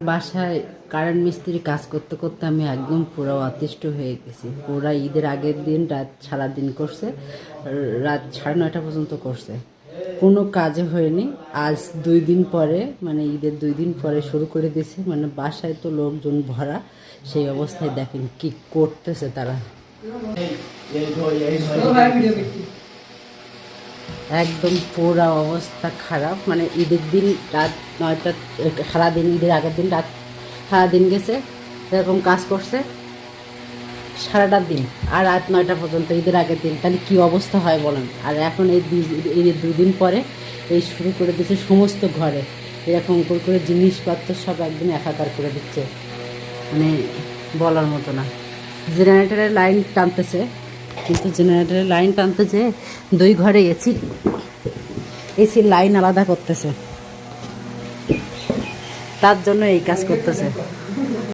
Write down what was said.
বাসায় কারেন্ট মিস্ত্রি কাজ করতে করতে আমি একদম পুরো অতিষ্ঠ হয়ে গেছি। পুরা ঈদের আগের দিন রাত সারাদিন করছে, রাত 9:30 পর্যন্ত করছে, কোনো কাজে হয়নি। আজ 2 দিন পরে, মানে ঈদের 2 দিন পরে শুরু করে দিয়েছে। মানে বাসায় তো লোকজন ভরা, সেই অবস্থায় দেখেন কি করতেছে তারা। একদম পুরা অবস্থা খারাপ। মানে ঈদের দিন রাত 9টা, সারাদিন ঈদের আগের দিন রাত সারাদিন গেছে, এরকম কাজ করছে সারাটা দিন, আর রাত 9টা পর্যন্ত ঈদের আগের দিন। তাহলে কী অবস্থা হয় বলেন। আর এখন ঈদের 2 দিন পরে এই শুরু করে দিচ্ছে সমস্ত ঘরে এরকম করে জিনিসপত্র সব একদম একাকার করে দিচ্ছে, মানে বলার মতো না। জেনারেটরের লাইন টানতেছে, কিন্তু জেনারেটরের লাইন টানতে যে 2 ঘরে এসির লাইন আলাদা করতেছে, তার জন্য এই কাজ করতেছে।